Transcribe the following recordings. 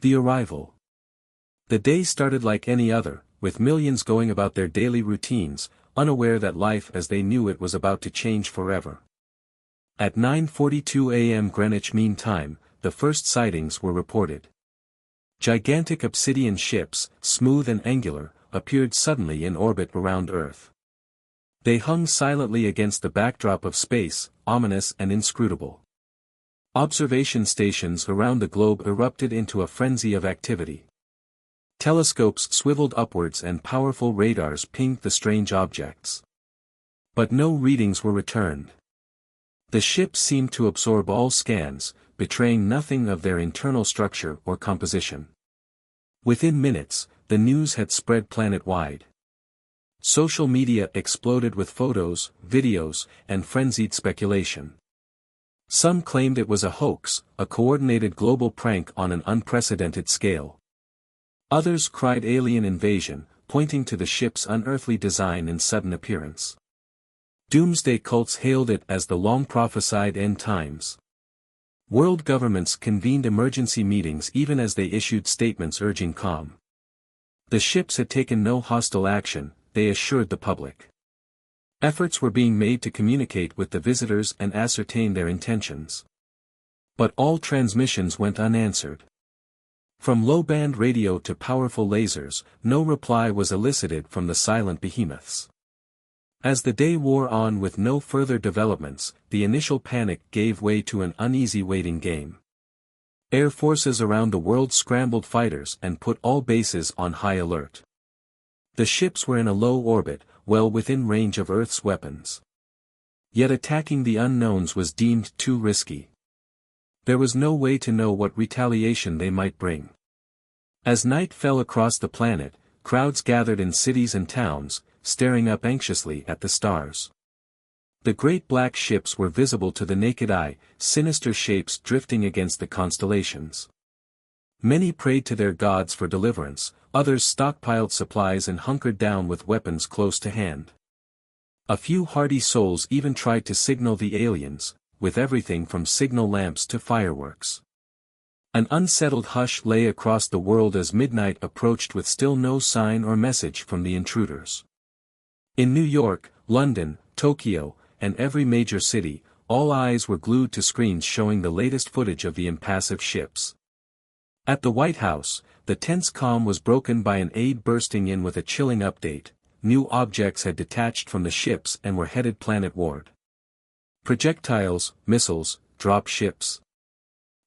The arrival. The day started like any other, with millions going about their daily routines, unaware that life as they knew it was about to change forever. At 9:42 a.m. Greenwich Mean Time, the first sightings were reported. Gigantic obsidian ships, smooth and angular, appeared suddenly in orbit around Earth. They hung silently against the backdrop of space, ominous and inscrutable. Observation stations around the globe erupted into a frenzy of activity. Telescopes swiveled upwards and powerful radars pinged the strange objects. But no readings were returned. The ships seemed to absorb all scans, betraying nothing of their internal structure or composition. Within minutes, the news had spread planet-wide. Social media exploded with photos, videos, and frenzied speculation. Some claimed it was a hoax, a coordinated global prank on an unprecedented scale. Others cried alien invasion, pointing to the ship's unearthly design and sudden appearance. Doomsday cults hailed it as the long-prophesied end times. World governments convened emergency meetings even as they issued statements urging calm. The ships had taken no hostile action, they assured the public. Efforts were being made to communicate with the visitors and ascertain their intentions. But all transmissions went unanswered. From low-band radio to powerful lasers, no reply was elicited from the silent behemoths. As the day wore on with no further developments, the initial panic gave way to an uneasy waiting game. Air forces around the world scrambled fighters and put all bases on high alert. The ships were in a low orbit, well within range of Earth's weapons. Yet attacking the unknowns was deemed too risky. There was no way to know what retaliation they might bring. As night fell across the planet, crowds gathered in cities and towns, staring up anxiously at the stars. The great black ships were visible to the naked eye, sinister shapes drifting against the constellations. Many prayed to their gods for deliverance, others stockpiled supplies and hunkered down with weapons close to hand. A few hardy souls even tried to signal the aliens, with everything from signal lamps to fireworks. An unsettled hush lay across the world as midnight approached with still no sign or message from the intruders. In New York, London, Tokyo, and every major city, all eyes were glued to screens showing the latest footage of the impassive ships. At the White House, the tense calm was broken by an aide bursting in with a chilling update: new objects had detached from the ships and were headed planetward. Projectiles, missiles, drop ships.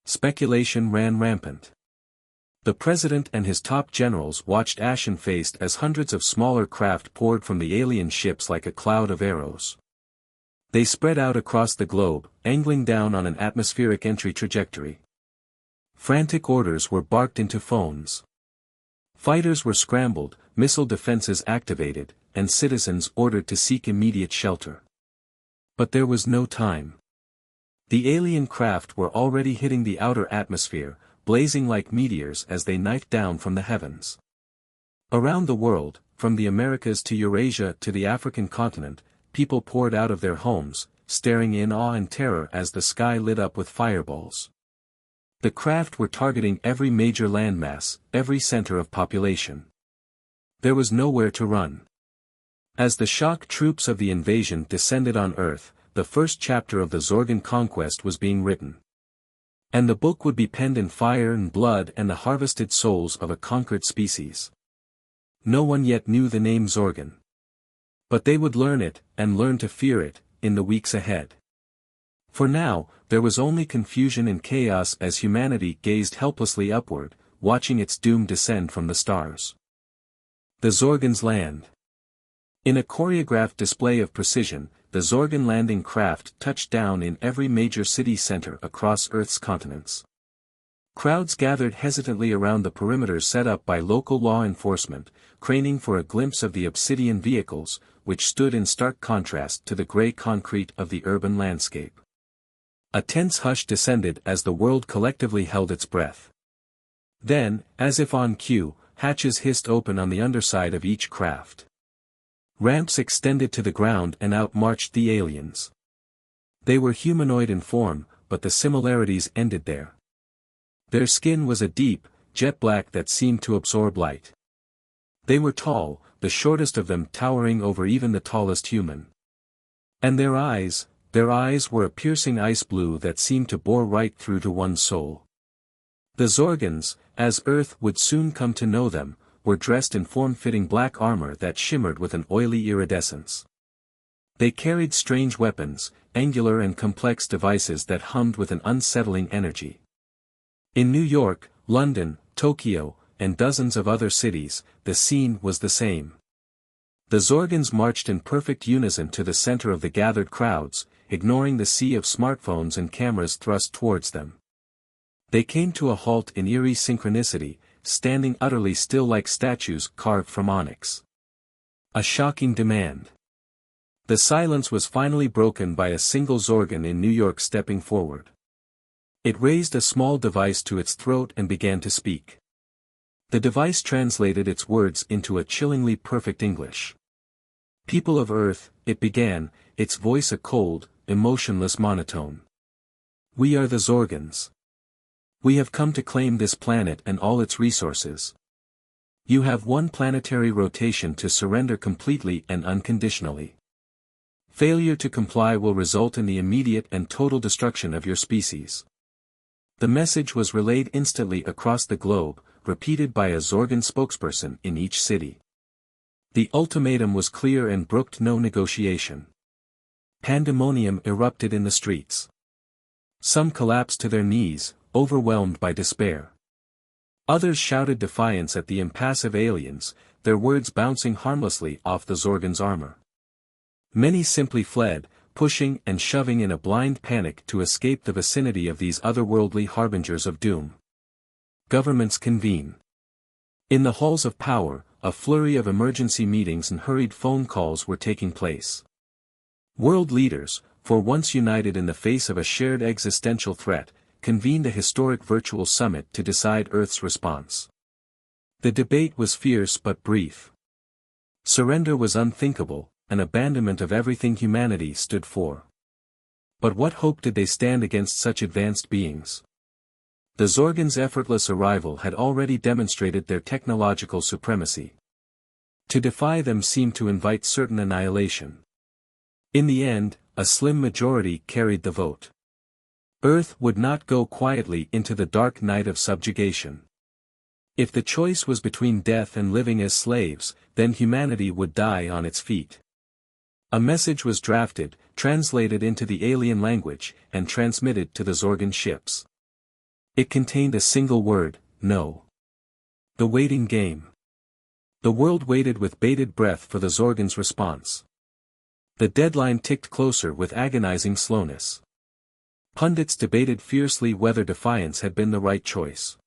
Speculation ran rampant. The president and his top generals watched ashen-faced as hundreds of smaller craft poured from the alien ships like a cloud of arrows. They spread out across the globe, angling down on an atmospheric entry trajectory. Frantic orders were barked into phones. Fighters were scrambled, missile defenses activated, and citizens ordered to seek immediate shelter. But there was no time. The alien craft were already hitting the outer atmosphere, blazing like meteors as they knifed down from the heavens. Around the world, from the Americas to Eurasia to the African continent, people poured out of their homes, staring in awe and terror as the sky lit up with fireballs. The craft were targeting every major landmass, every center of population. There was nowhere to run. As the shock troops of the invasion descended on Earth, the first chapter of the Zorgan conquest was being written. And the book would be penned in fire and blood and the harvested souls of a conquered species. No one yet knew the name Zorgan. But they would learn it, and learn to fear it, in the weeks ahead. For now, there was only confusion and chaos as humanity gazed helplessly upward, watching its doom descend from the stars. The Zorgans land. In a choreographed display of precision, the Zorgan landing craft touched down in every major city center across Earth's continents. Crowds gathered hesitantly around the perimeters set up by local law enforcement, craning for a glimpse of the obsidian vehicles, which stood in stark contrast to the gray concrete of the urban landscape. A tense hush descended as the world collectively held its breath. Then, as if on cue, hatches hissed open on the underside of each craft. Ramps extended to the ground and out marched the aliens. They were humanoid in form, but the similarities ended there. Their skin was a deep, jet black that seemed to absorb light. They were tall, the shortest of them towering over even the tallest human. And their eyes were a piercing ice blue that seemed to bore right through to one's soul. The Zorgans, as Earth would soon come to know them, were dressed in form-fitting black armor that shimmered with an oily iridescence. They carried strange weapons, angular and complex devices that hummed with an unsettling energy. In New York, London, Tokyo, and dozens of other cities, the scene was the same. The Zorgans marched in perfect unison to the center of the gathered crowds, ignoring the sea of smartphones and cameras thrust towards them. They came to a halt in eerie synchronicity, standing utterly still like statues carved from onyx. A shocking demand. The silence was finally broken by a single Zorgan in New York stepping forward. It raised a small device to its throat and began to speak. The device translated its words into a chillingly perfect English. "People of Earth," it began, its voice a cold, emotionless monotone. "We are the Zorgans. We have come to claim this planet and all its resources. You have one planetary rotation to surrender completely and unconditionally. Failure to comply will result in the immediate and total destruction of your species." The message was relayed instantly across the globe, repeated by a Zorgan spokesperson in each city. The ultimatum was clear and brooked no negotiation. Pandemonium erupted in the streets. Some collapsed to their knees, overwhelmed by despair. Others shouted defiance at the impassive aliens, their words bouncing harmlessly off the Zorgan's armor. Many simply fled, pushing and shoving in a blind panic to escape the vicinity of these otherworldly harbingers of doom. Governments convene. In the halls of power, a flurry of emergency meetings and hurried phone calls were taking place. World leaders, for once united in the face of a shared existential threat, convened a historic virtual summit to decide Earth's response. The debate was fierce but brief. Surrender was unthinkable, an abandonment of everything humanity stood for. But what hope did they stand against such advanced beings? The Zorgans' effortless arrival had already demonstrated their technological supremacy. To defy them seemed to invite certain annihilation. In the end, a slim majority carried the vote. Earth would not go quietly into the dark night of subjugation. If the choice was between death and living as slaves, then humanity would die on its feet. A message was drafted, translated into the alien language, and transmitted to the Zorgan ships. It contained a single word: no. The waiting game. The world waited with bated breath for the Zorgans' response. The deadline ticked closer with agonizing slowness. Pundits debated fiercely whether defiance had been the right choice.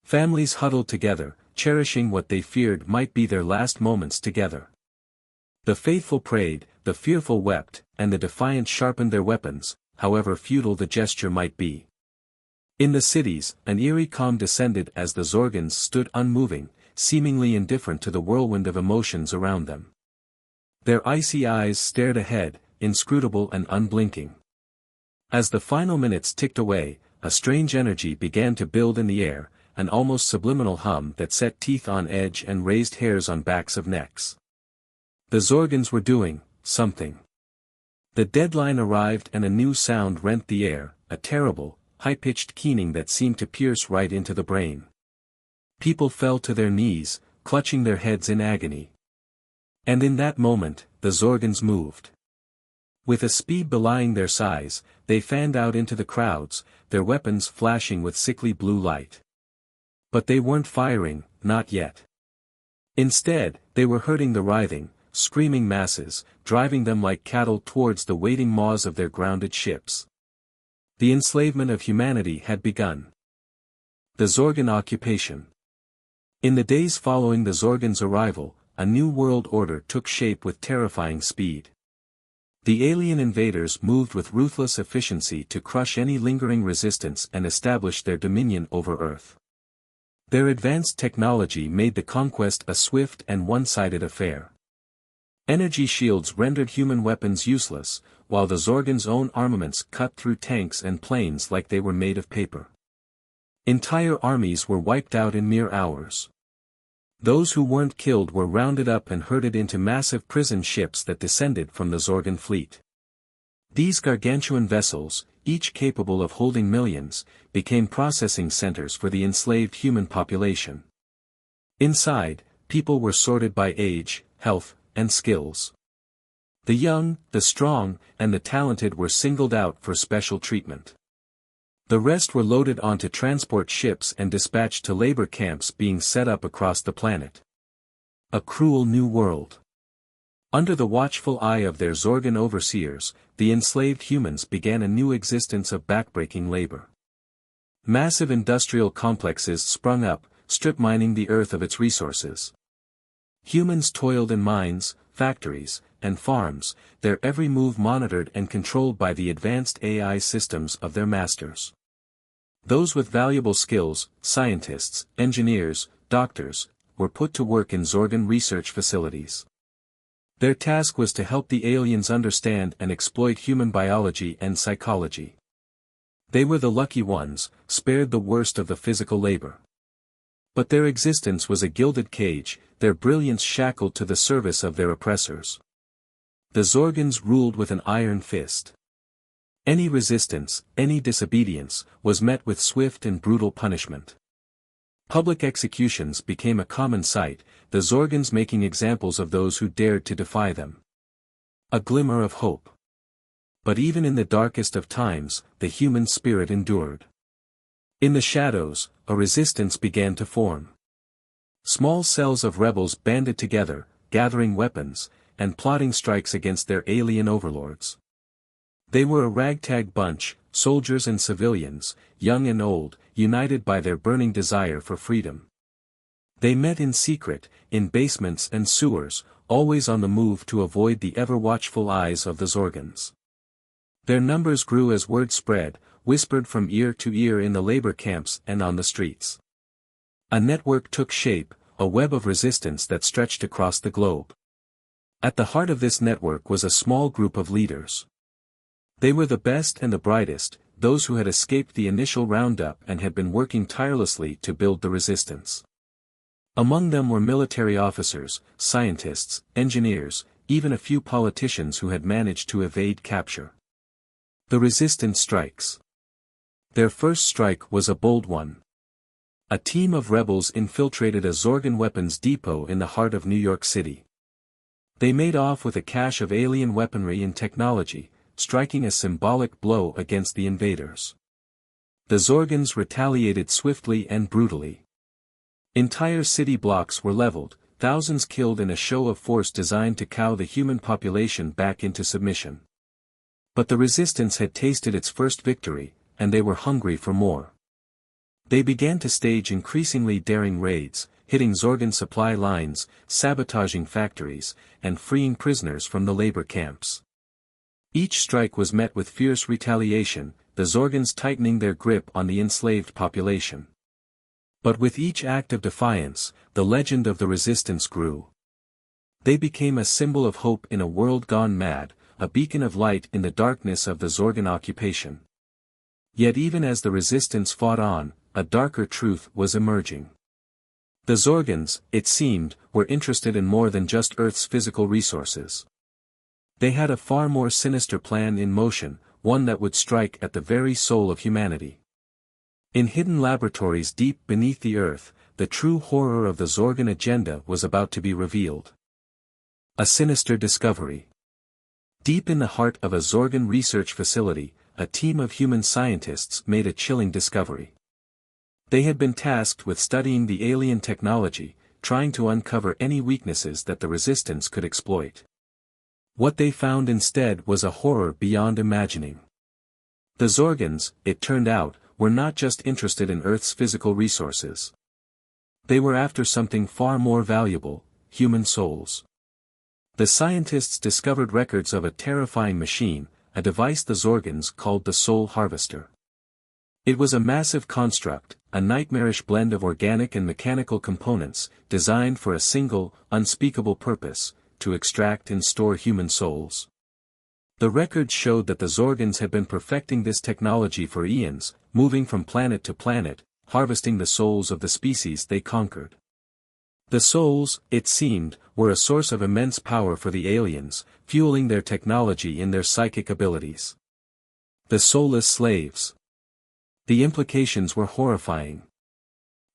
Families huddled together, cherishing what they feared might be their last moments together. The faithful prayed, the fearful wept, and the defiant sharpened their weapons, however futile the gesture might be. In the cities, an eerie calm descended as the Zorgans stood unmoving, seemingly indifferent to the whirlwind of emotions around them. Their icy eyes stared ahead, inscrutable and unblinking. As the final minutes ticked away, a strange energy began to build in the air, an almost subliminal hum that set teeth on edge and raised hairs on backs of necks. The Zorgans were doing something. The deadline arrived and a new sound rent the air, a terrible, high-pitched keening that seemed to pierce right into the brain. People fell to their knees, clutching their heads in agony. And in that moment, the Zorgans moved. With a speed belying their size, they fanned out into the crowds, their weapons flashing with sickly blue light. But they weren't firing, not yet. Instead, they were herding the writhing, screaming masses, driving them like cattle towards the waiting maws of their grounded ships. The enslavement of humanity had begun. The Zorgan occupation. In the days following the Zorgans' arrival, a new world order took shape with terrifying speed. The alien invaders moved with ruthless efficiency to crush any lingering resistance and establish their dominion over Earth. Their advanced technology made the conquest a swift and one-sided affair. Energy shields rendered human weapons useless, while the Zorgans' own armaments cut through tanks and planes like they were made of paper. Entire armies were wiped out in mere hours. Those who weren't killed were rounded up and herded into massive prison ships that descended from the Zorgon fleet. These gargantuan vessels, each capable of holding millions, became processing centers for the enslaved human population. Inside, people were sorted by age, health, and skills. The young, the strong, and the talented were singled out for special treatment. The rest were loaded onto transport ships and dispatched to labor camps being set up across the planet. A cruel new world. Under the watchful eye of their Zorgon overseers, the enslaved humans began a new existence of backbreaking labor. Massive industrial complexes sprung up, strip mining the earth of its resources. Humans toiled in mines, factories, and farms, their every move monitored and controlled by the advanced AI systems of their masters. Those with valuable skills, scientists, engineers, doctors, were put to work in Zorgon research facilities. Their task was to help the aliens understand and exploit human biology and psychology. They were the lucky ones, spared the worst of the physical labor. But their existence was a gilded cage, their brilliance shackled to the service of their oppressors. The Zorgons ruled with an iron fist. Any resistance, any disobedience, was met with swift and brutal punishment. Public executions became a common sight, the Zorgons making examples of those who dared to defy them. A glimmer of hope. But even in the darkest of times, the human spirit endured. In the shadows, a resistance began to form. Small cells of rebels banded together, gathering weapons, and plotting strikes against their alien overlords. They were a ragtag bunch, soldiers and civilians, young and old, united by their burning desire for freedom. They met in secret, in basements and sewers, always on the move to avoid the ever-watchful eyes of the Zorgons. Their numbers grew as word spread, whispered from ear to ear in the labor camps and on the streets. A network took shape, a web of resistance that stretched across the globe. At the heart of this network was a small group of leaders. They were the best and the brightest, those who had escaped the initial roundup and had been working tirelessly to build the resistance. Among them were military officers, scientists, engineers, even a few politicians who had managed to evade capture. The resistance strikes. Their first strike was a bold one. A team of rebels infiltrated a Zorgon weapons depot in the heart of New York City. They made off with a cache of alien weaponry and technology, striking a symbolic blow against the invaders. The Zorgons retaliated swiftly and brutally. Entire city blocks were leveled, thousands killed in a show of force designed to cow the human population back into submission. But the resistance had tasted its first victory, and they were hungry for more. They began to stage increasingly daring raids, hitting Zorgon supply lines, sabotaging factories, and freeing prisoners from the labor camps. Each strike was met with fierce retaliation, the Zorgons tightening their grip on the enslaved population. But with each act of defiance, the legend of the resistance grew. They became a symbol of hope in a world gone mad, a beacon of light in the darkness of the Zorgon occupation. Yet even as the resistance fought on, a darker truth was emerging. The Zorgons, it seemed, were interested in more than just Earth's physical resources. They had a far more sinister plan in motion, one that would strike at the very soul of humanity. In hidden laboratories deep beneath the Earth, the true horror of the Zorgon agenda was about to be revealed. A sinister discovery. Deep in the heart of a Zorgon research facility, a team of human scientists made a chilling discovery. They had been tasked with studying the alien technology, trying to uncover any weaknesses that the resistance could exploit. What they found instead was a horror beyond imagining. The Zorgons, it turned out, were not just interested in Earth's physical resources. They were after something far more valuable, human souls. The scientists discovered records of a terrifying machine, a device the Zorgons called the Soul Harvester. It was a massive construct, a nightmarish blend of organic and mechanical components, designed for a single, unspeakable purpose: to extract and store human souls. The records showed that the Zorgons had been perfecting this technology for eons, moving from planet to planet, harvesting the souls of the species they conquered. The souls, it seemed, were a source of immense power for the aliens, fueling their technology and their psychic abilities. The soulless slaves. The implications were horrifying.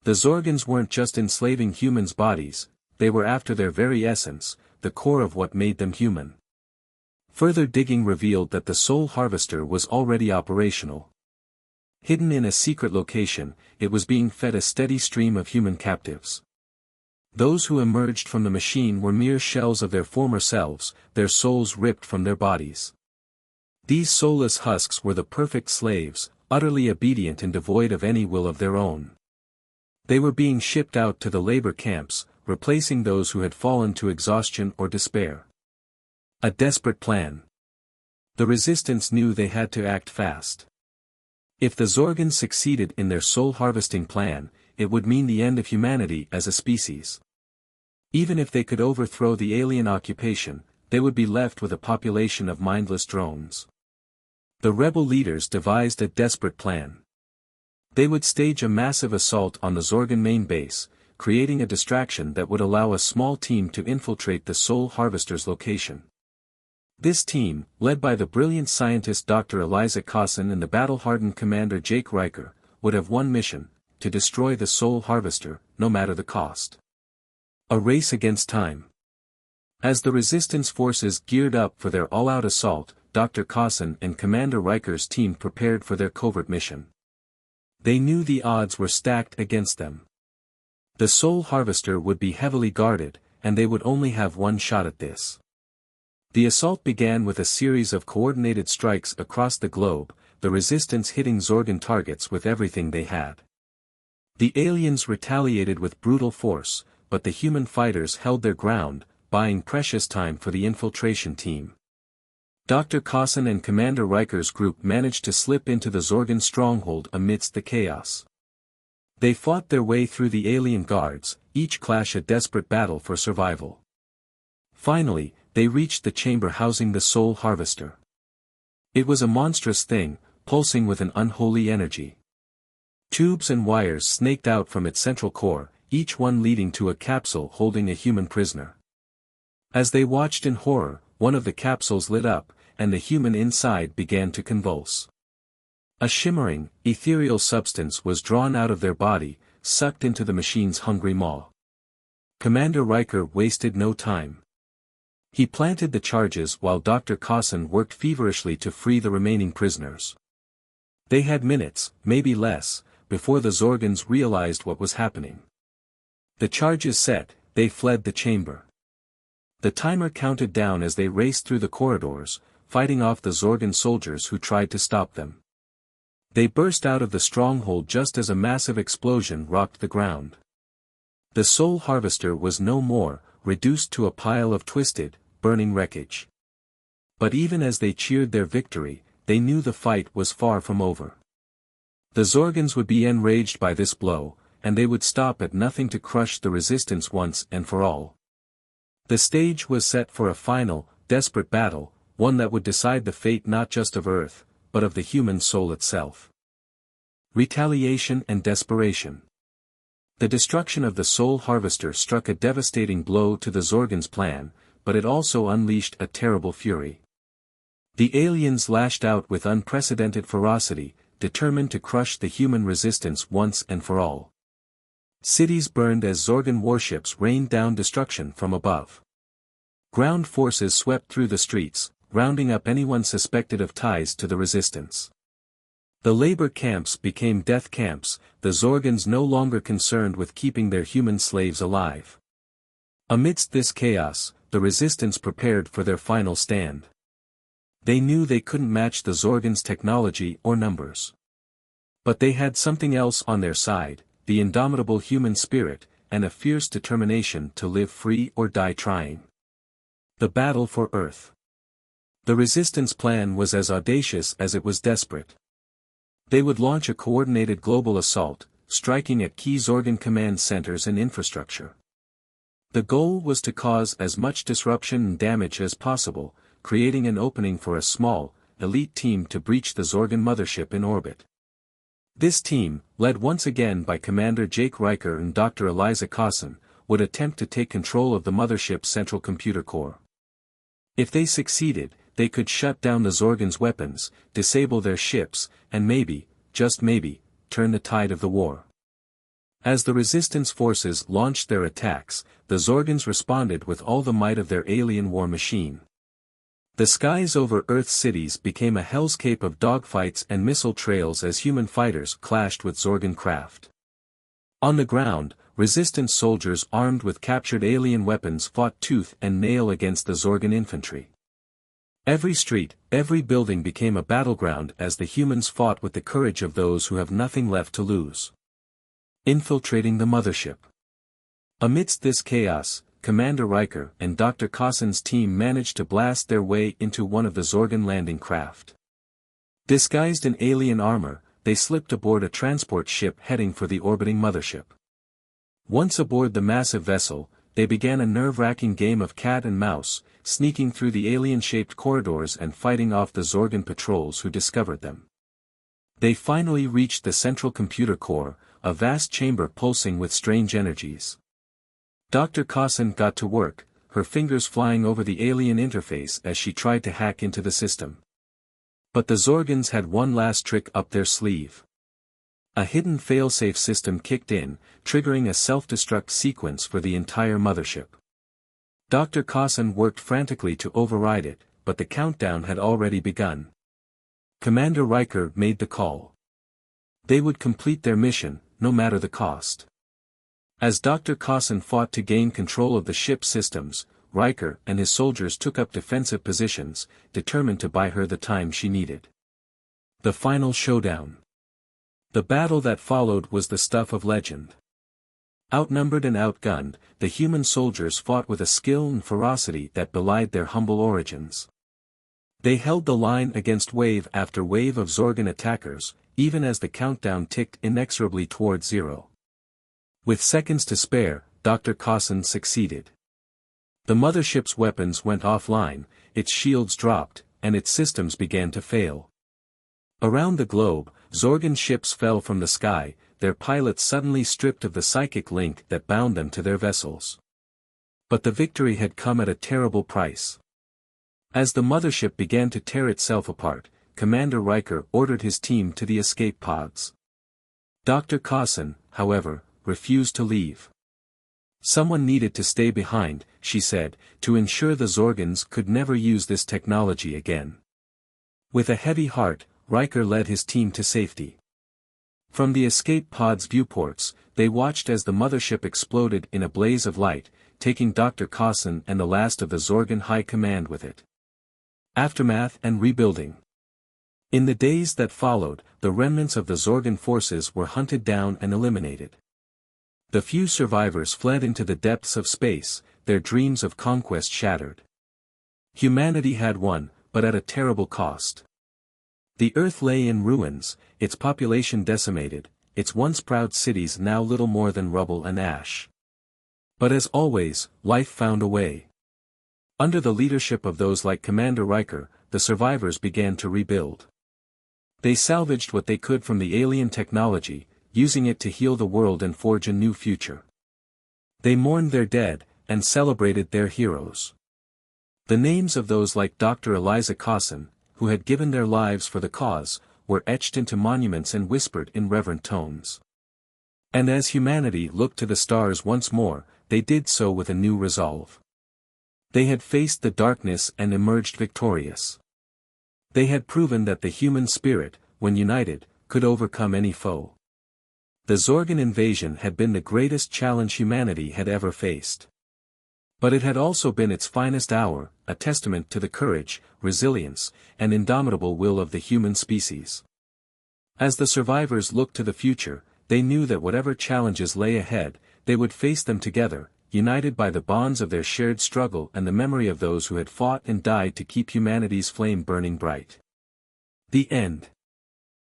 The Zorgans weren't just enslaving humans' bodies, they were after their very essence, the core of what made them human. Further digging revealed that the soul harvester was already operational. Hidden in a secret location, it was being fed a steady stream of human captives. Those who emerged from the machine were mere shells of their former selves, their souls ripped from their bodies. These soulless husks were the perfect slaves, utterly obedient and devoid of any will of their own. They were being shipped out to the labor camps, replacing those who had fallen to exhaustion or despair. A desperate plan. The resistance knew they had to act fast. If the Zorgans succeeded in their soul-harvesting plan, it would mean the end of humanity as a species. Even if they could overthrow the alien occupation, they would be left with a population of mindless drones. The rebel leaders devised a desperate plan. They would stage a massive assault on the Zorgan main base, creating a distraction that would allow a small team to infiltrate the soul harvester's location. This team, led by the brilliant scientist Dr. Eliza Cosson and the battle-hardened commander Jake Riker, would have one mission: to destroy the soul harvester, no matter the cost. A race against time. As the resistance forces geared up for their all-out assault, Dr. Cosson and Commander Riker's team prepared for their covert mission. They knew the odds were stacked against them. The soul harvester would be heavily guarded, and they would only have one shot at this. The assault began with a series of coordinated strikes across the globe, the resistance hitting Zorgan targets with everything they had. The aliens retaliated with brutal force, but the human fighters held their ground, buying precious time for the infiltration team. Dr. Cosson and Commander Riker's group managed to slip into the Zorgan stronghold amidst the chaos. They fought their way through the alien guards, each clash a desperate battle for survival. Finally, they reached the chamber housing the soul harvester. It was a monstrous thing, pulsing with an unholy energy. Tubes and wires snaked out from its central core, each one leading to a capsule holding a human prisoner. As they watched in horror, one of the capsules lit up, and the human inside began to convulse. A shimmering, ethereal substance was drawn out of their body, sucked into the machine's hungry maw. Commander Riker wasted no time. He planted the charges while Dr. Cosson worked feverishly to free the remaining prisoners. They had minutes, maybe less, before the Zorgans realized what was happening. The charges set, they fled the chamber. The timer counted down as they raced through the corridors, fighting off the Zorgan soldiers who tried to stop them. They burst out of the stronghold just as a massive explosion rocked the ground. The soul harvester was no more, reduced to a pile of twisted, burning wreckage. But even as they cheered their victory, they knew the fight was far from over. The Zorgans would be enraged by this blow, and they would stop at nothing to crush the resistance once and for all. The stage was set for a final, desperate battle, one that would decide the fate not just of Earth, but of the human soul itself. Retaliation and desperation. The destruction of the soul harvester struck a devastating blow to the Zorgans' plan, but it also unleashed a terrible fury. The aliens lashed out with unprecedented ferocity, determined to crush the human resistance once and for all. Cities burned as Zorgan warships rained down destruction from above. Ground forces swept through the streets, rounding up anyone suspected of ties to the resistance. The labor camps became death camps, the Zorgans no longer concerned with keeping their human slaves alive. Amidst this chaos, the resistance prepared for their final stand. They knew they couldn't match the Zorgans' technology or numbers. But they had something else on their side, the indomitable human spirit, and a fierce determination to live free or die trying. The battle for Earth. The resistance plan was as audacious as it was desperate. They would launch a coordinated global assault, striking at key Zorgan command centers and infrastructure. The goal was to cause as much disruption and damage as possible, creating an opening for a small, elite team to breach the Zorgan mothership in orbit. This team, led once again by Commander Jake Riker and Dr. Eliza Cosson, would attempt to take control of the mothership's central computer core. If they succeeded, they could shut down the Zorgon's weapons, disable their ships, and maybe, just maybe, turn the tide of the war. As the resistance forces launched their attacks, the Zorgons responded with all the might of their alien war machine. The skies over Earth's cities became a hellscape of dogfights and missile trails as human fighters clashed with Zorgon craft. On the ground, resistance soldiers armed with captured alien weapons fought tooth and nail against the Zorgon infantry. Every street, every building became a battleground as the humans fought with the courage of those who have nothing left to lose. Infiltrating the mothership. Amidst this chaos, Commander Riker and Dr. Cosson's team managed to blast their way into one of the Zorgon landing craft. Disguised in alien armor, they slipped aboard a transport ship heading for the orbiting mothership. Once aboard the massive vessel, they began a nerve-wracking game of cat and mouse, sneaking through the alien-shaped corridors and fighting off the Zorgon patrols who discovered them. They finally reached the central computer core, a vast chamber pulsing with strange energies. Dr. Cosson got to work, her fingers flying over the alien interface as she tried to hack into the system. But the Zorgons had one last trick up their sleeve. A hidden failsafe system kicked in, triggering a self-destruct sequence for the entire mothership. Dr. Cosson worked frantically to override it, but the countdown had already begun. Commander Riker made the call. They would complete their mission, no matter the cost. As Dr. Cosson fought to gain control of the ship's systems, Riker and his soldiers took up defensive positions, determined to buy her the time she needed. The final showdown. The battle that followed was the stuff of legend. Outnumbered and outgunned, the human soldiers fought with a skill and ferocity that belied their humble origins. They held the line against wave after wave of Zorgon attackers, even as the countdown ticked inexorably toward zero. With seconds to spare, Dr. Cosson succeeded. The mothership's weapons went offline, its shields dropped, and its systems began to fail. Around the globe, Zorgon ships fell from the sky, their pilots suddenly stripped of the psychic link that bound them to their vessels. But the victory had come at a terrible price. As the mothership began to tear itself apart, Commander Riker ordered his team to the escape pods. Dr. Cosson, however, refused to leave. Someone needed to stay behind, she said, to ensure the Zorgons could never use this technology again. With a heavy heart, Riker led his team to safety. From the escape pod's viewports, they watched as the mothership exploded in a blaze of light, taking Dr. Cosson and the last of the Zorgon High Command with it. Aftermath and rebuilding. In the days that followed, the remnants of the Zorgon forces were hunted down and eliminated. The few survivors fled into the depths of space, their dreams of conquest shattered. Humanity had won, but at a terrible cost. The Earth lay in ruins, its population decimated, its once proud cities now little more than rubble and ash. But as always, life found a way. Under the leadership of those like Commander Riker, the survivors began to rebuild. They salvaged what they could from the alien technology, using it to heal the world and forge a new future. They mourned their dead, and celebrated their heroes. The names of those like Dr. Eliza Cosson, who had given their lives for the cause, were etched into monuments and whispered in reverent tones. And as humanity looked to the stars once more, they did so with a new resolve. They had faced the darkness and emerged victorious. They had proven that the human spirit, when united, could overcome any foe. The Zorgon invasion had been the greatest challenge humanity had ever faced. But it had also been its finest hour, a testament to the courage, resilience, and indomitable will of the human species. As the survivors looked to the future, they knew that whatever challenges lay ahead, they would face them together, united by the bonds of their shared struggle and the memory of those who had fought and died to keep humanity's flame burning bright. The end.